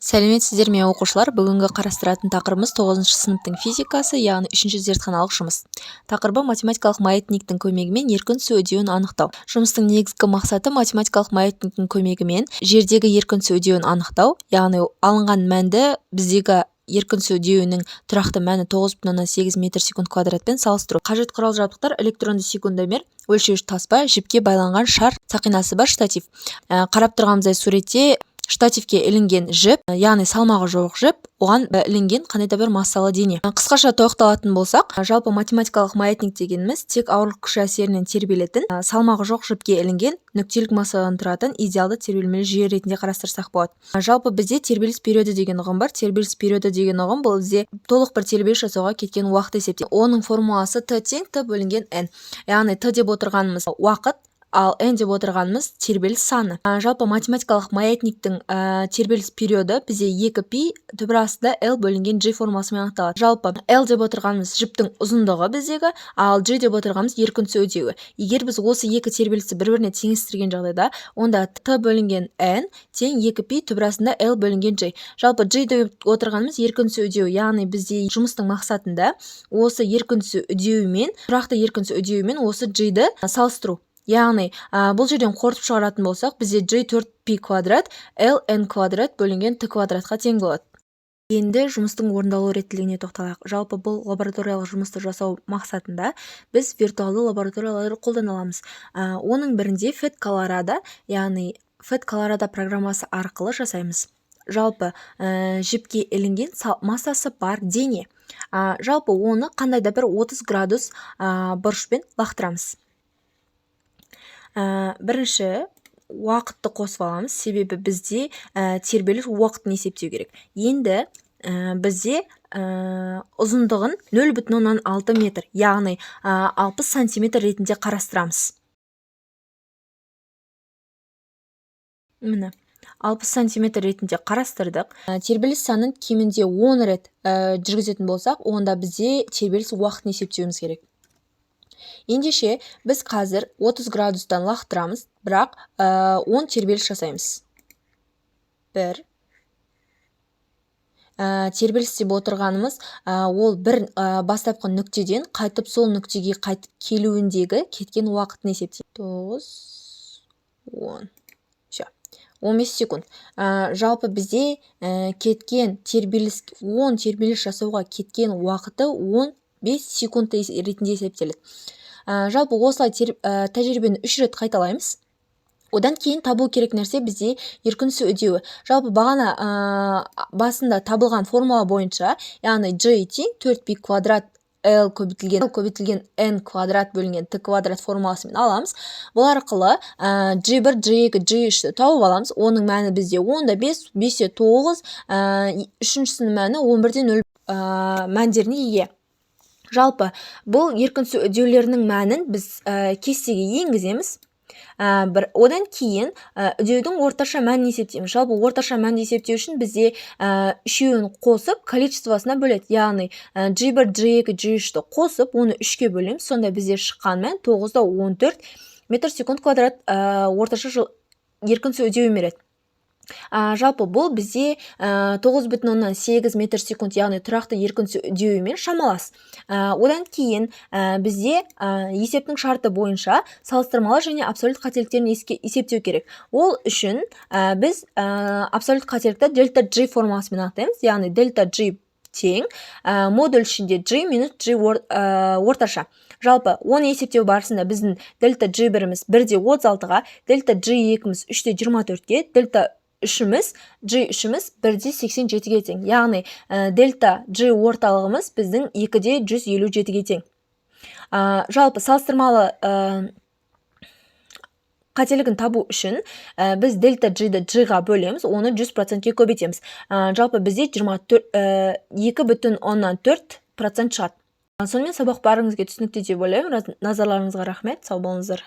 Сәлеметсіздер ме оқушылар, бүгінгі қарастыратын тақырыбымыз 9 сыныптың физикасы, яғни 3-ші зертханалық жұмыс. Тақырыбы математикалық маятниктің көмегімен еркін түсу үдеуін анықтау. Жұмыстың негізгі мақсаты математикалық маятниктің көмегімен жердегі еркін түсу үдеуін анықтау, яғни алынған мәнді біздегі еркін түсу үдеуінің тұрақты мәні 9,8 метр секунд квадратпен салыстыру. Қажет құрал жабдықтар: электронды секундомер, өлшеуіш таспа, жіпке байланған шар, сақинасы бар штатив. Қарап тұрғанымыздай суретте штативке ілінген жіп, яғни салмағы жоқ жіп, оған ілінген қандай да бір массалы дене. Қысқаша тоқталатын болсақ, жалпы математикалық маятник дегеніміз тек ауырлық күші әсерінен тербелетін, салмағы жоқ жіпке ілінген нүктелік массадан тұратын идеалды тербелмелі жүйе ретінде қарастырсақ болады. Жалпы бізде тербеліс периоды деген ұғым бар. Тербеліс периоды деген ұғым бұл бізде толық бір тербеліс жасауға кеткен уақыт есептейді. Оның формуласы Т тең Т бөлінген N. Яғни Т деп отырғанымыз уақыт, ал N деп отырғанымыз тербеліс саны. Жалпы математикалық маятниктің тербеліс периоды бізде 2π түбір астында L бөлінген G формуласымен анықталады. Жалпы L деп отырғанымыз жіптің ұзындығы біздегі, ал G деп отырғанымыз еркін түсу үдеуі. Егер біз осы екі тербелісті бір-біріне теңестірген жағдайда, онда Т бөлінген N тең 2π түбір астында L бөлінген G. Жалпы G деп отырғанымыз еркін түсу үдеуі, яғни бізде жұмыстың мақсатында осы еркін түсу үдеуімен, тұрақты еркін түсу үдеуімен осы G-ді салыстыру. Яғни бұл жерден қорытып шығаратын болсақ, бізде G 4π квадрат L N квадрат бөлінген Т квадратқа тең болады. Енді жұмыстың орындалу реттілігіне тоқталайық. Жалпы бұл лабораториялық жұмысты жасау мақсатында біз виртуалды лабораторияларды қолдана аламыз. Оның бірінде FET Colorado, яғни FET Colorado программасы арқылы жасаймыз. Жалпы жіпке ілінген массасы бар дене. Жалпы оны қандай да бір 30 градус бұрышпен лақтырамыз. Бірінші уақытты қосып аламыз, себебі бізде тербеліс уақытын есептеу керек. Енді бізде ұзындығын 0,6 метр, яғни 60 сантиметр ретінде қарастырамыз. Міне 60 сантиметр ретінде қарастырдық. Тербеліс санын кемінде 10 рет жүргізетін болсақ, онда бізде тербеліс уақытын есептеуіміз керек. Ендеше біз қазір 30 градустан лақтырамыз, бірақ 10 тербеліс жасаймыз. 1. Тербеліс деп отырғанымыз, ол бір бастапқы нүктеден қайтып сол нүктеге қайтып келуіндегі кеткен уақытын есептейді. 9, 10. 15 секунд. Жалпы бізде кеткен тербеліс, 10 тербеліс жасауға кеткен уақыты 15 секунд ретінде есептеледі. Жалпы осылай тәжірибені 3 рет қайталаймыз. Одан кейін табу керек нәрсе бізде еркін түсу үдеуі. Жалпы бағана басында табылған формула бойынша, яғни G тең 4π квадрат L көбейтілген N квадрат бөлінген Т квадрат формуласымен аламыз. Бұл арқылы G1, G2, G3-ті тауып аламыз. Оның мәні бізде 10-5, 5-9, үшіншісінің мәні 11-0 мәндеріне ие. Жалпы бұл еркін түсу үдеулерінің мәнін біз кестеге енгіземіз. Одан кейін үдеудің орташа мәнін есептейміз. Жалпы орташа мәнді есептеу үшін бізде үшеуін қосып количествосына бөледі. Яғни G1, G2, G3-ті қосып, оны 3-ке бөлеміз. Сонда бізде шыққан мән 9,14 метр секунд квадрат орташа еркін түсу үдеуін береді. Жалпы бұл бізде 9,8 метр секунд, яғни тұрақты еркін түсу үдеуімен шамалас. Одан кейін бізде есептің шарты бойынша салыстырмалы және абсолют қателіктерін есептеу керек. Ол үшін біз абсолют қателікті дельта G формуласымен анықтаймыз, яғни дельта G тең модуль ішінде G минус G орташа. Жалпы оны есептеу барысында біздің дельта G1-іміз 1,36-ға, дельта G2-іміз 3,24-ге, дельта G3-іміз 1,87-ге тең. Яғни дельта G орталығымыз біздің 2,157-ге тең. Жалпы салыстырмалы қателігін табу үшін біз дельта G-ді G-ға бөлеміз, оны 100%-ке көбейтеміз. Жалпы бізде 2,4% шығады. Сонымен сабақ барыңызға түсінікті деп ойлаймын. Назарларыңызға рахмет, сау болыңыздар.